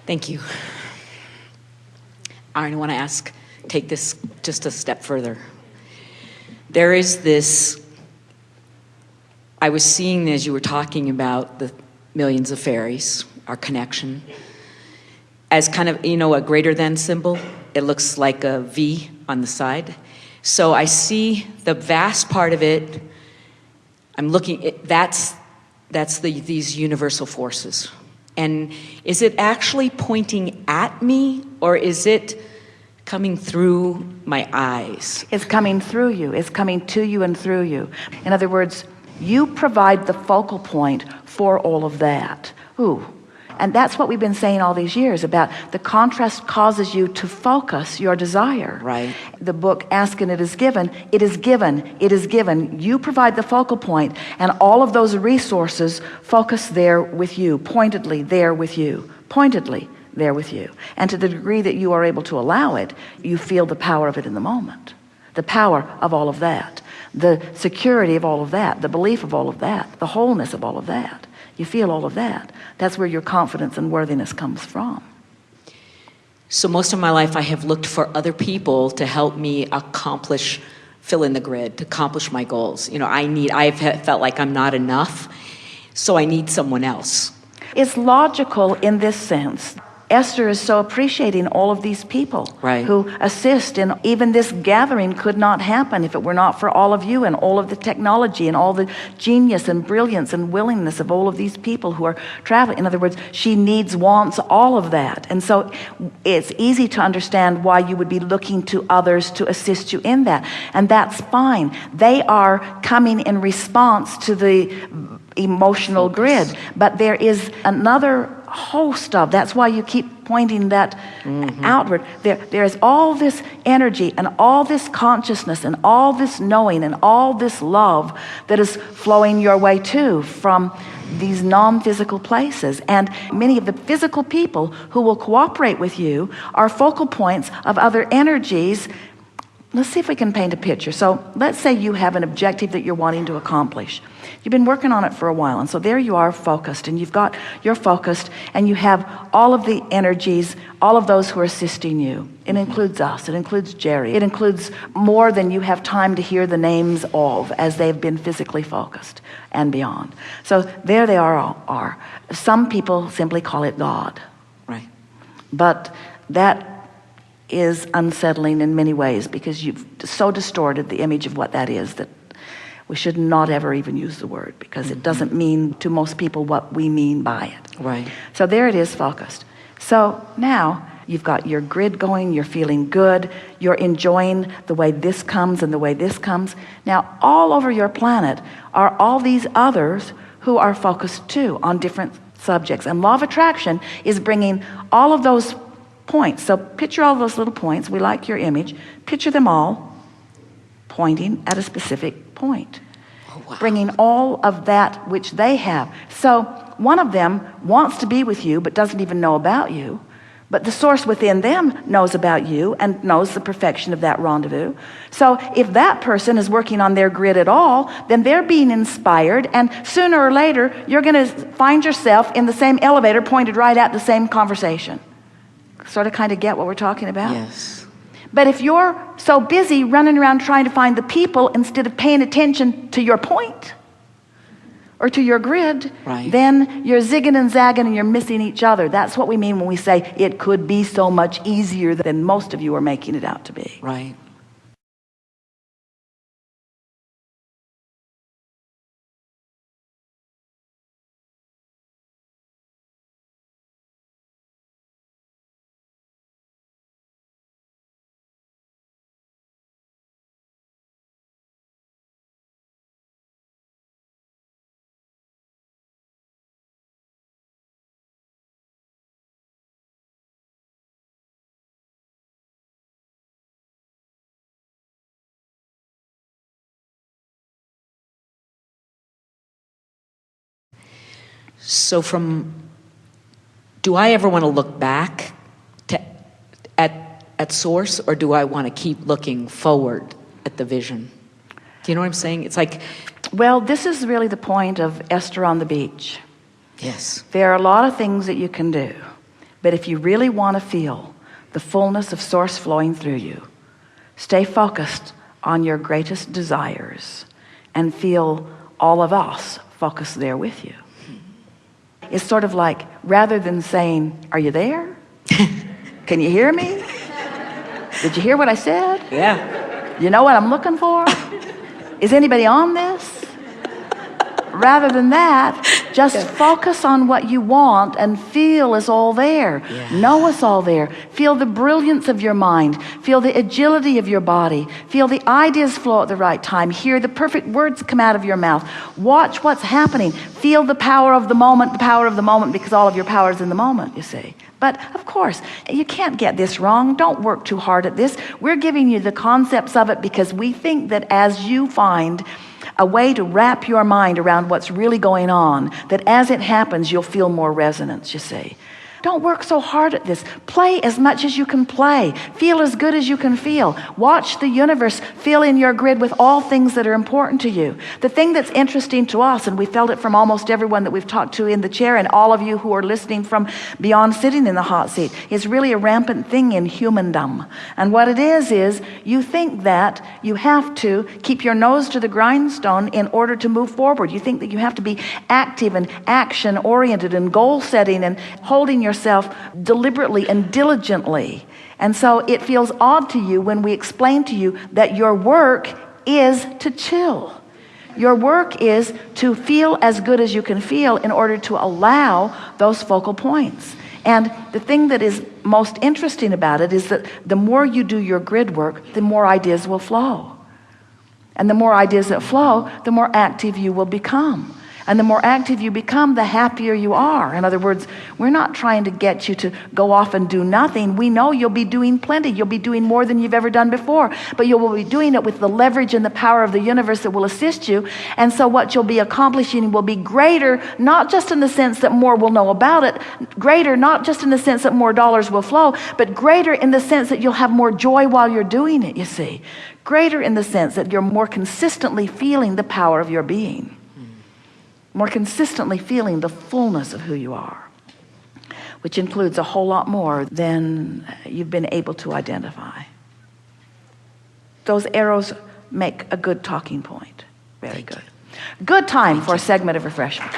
Thank you. I want to take this just a step further. There is this, I was seeing as you were talking about the millions of fairies, our connection, as kind of, a greater than symbol. It looks like a V on the side. So I see the vast part of it. I'm looking, that's these universal forces. And is it actually pointing at me, or is it coming through my eyes? It's coming through you. It's coming to you and through you. In other words, you provide the focal point for all of that. Ooh. And that's what we've been saying all these years about the contrast causes you to focus your desire. Right. The book, Ask and It Is Given, it is given, it is given. You provide the focal point, and all of those resources focus there with you, pointedly there with you, pointedly there with you. And to the degree that you are able to allow it, you feel the power of it in the moment. The power of all of that. The security of all of that. The belief of all of that. The wholeness of all of that. You feel all of that. That's where your confidence and worthiness comes from. So most of my life I have looked for other people to help me accomplish, fill in the grid, to accomplish my goals. I've felt like I'm not enough, so I need someone else. It's logical in this sense. Esther is so appreciating all of these people who assist, and even this gathering could not happen if it were not for all of you and all of the technology and all the genius and brilliance and willingness of all of these people who are traveling. In other words, she wants all of that. And so it's easy to understand why you would be looking to others to assist you in that. And that's fine. They are coming in response to the emotional grid, but there is another host of, that's why you keep pointing that outward. There is all this energy and all this consciousness and all this knowing and all this love that is flowing your way too from these non-physical places. And many of the physical people who will cooperate with you are focal points of other energies. Let's see if we can paint a picture. So let's say you have an objective that you're wanting to accomplish. You've been working on it for a while, and so there you are focused, and you're focused, and you have all of the energies, all of those who are assisting you. It includes us, it includes Jerry, it includes more than you have time to hear the names of as they've been physically focused and beyond. So there they are. Some people simply call it God. Right. But that is unsettling in many ways, because you've so distorted the image of what that is that we should not ever even use the word, because it doesn't mean to most people what we mean by it. Right. So there it is focused. So now you've got your grid going, you're feeling good, you're enjoying the way this comes and the way this comes. Now all over your planet are all these others who are focused too on different subjects. And law of attraction is bringing all of those points. So picture all those little points. We like your image. Picture them all pointing at a specific point. Oh, wow. Bringing all of that which they have. So one of them wants to be with you but doesn't even know about you, but the source within them knows about you and knows the perfection of that rendezvous. So if that person is working on their grid at all, then they're being inspired, and sooner or later you're going to find yourself in the same elevator pointed right at the same conversation. Sort of kind of get what we're talking about? Yes. But if you're so busy running around trying to find the people instead of paying attention to your point or to your grid, then you're zigging and zagging and you're missing each other. That's what we mean when we say it could be so much easier than most of you are making it out to be. Right. So do I ever want to look back at source, or do I want to keep looking forward at the vision? Do you know what I'm saying? It's like... Well, this is really the point of Esther on the beach. Yes. There are a lot of things that you can do. But if you really want to feel the fullness of source flowing through you, stay focused on your greatest desires and feel all of us focus there with you. It's sort of like, rather than saying, are you there? Can you hear me? Did you hear what I said? Yeah. You know what I'm looking for? Is anybody on this? Rather than that, just focus on what you want and feel it's all there. Yeah. Know it's all there. Feel the brilliance of your mind. Feel the agility of your body. Feel the ideas flow at the right time. Hear the perfect words come out of your mouth. Watch what's happening. Feel the power of the moment, because all of your power is in the moment, you see. But of course, you can't get this wrong. Don't work too hard at this. We're giving you the concepts of it because we think that as you find a way to wrap your mind around what's really going on, that as it happens, you'll feel more resonance, you see. Don't work so hard at this. Play as much as you can play. Feel as good as you can feel. Watch the universe fill in your grid with all things that are important to you. The thing that's interesting to us, and we felt it from almost everyone that we've talked to in the chair, and all of you who are listening from beyond sitting in the hot seat, is really a rampant thing in humandom. And what it is you think that you have to keep your nose to the grindstone in order to move forward. You think that you have to be active and action-oriented and goal-setting and holding yourself deliberately and diligently. And so it feels odd to you when we explain to you that your work is to chill. Your work is to feel as good as you can feel in order to allow those focal points. And the thing that is most interesting about it is that the more you do your grid work, the more ideas will flow. And the more ideas that flow, the more active you will become. And the more active you become, the happier you are. In other words, we're not trying to get you to go off and do nothing. We know you'll be doing plenty. You'll be doing more than you've ever done before. But you will be doing it with the leverage and the power of the universe that will assist you. And so what you'll be accomplishing will be greater, not just in the sense that more will know about it, greater not just in the sense that more dollars will flow, but greater in the sense that you'll have more joy while you're doing it, you see. Greater in the sense that you're more consistently feeling the power of your being. More consistently feeling the fullness of who you are, which includes a whole lot more than you've been able to identify. Those arrows make a good talking point. Very good. Good time for a segment of refreshment.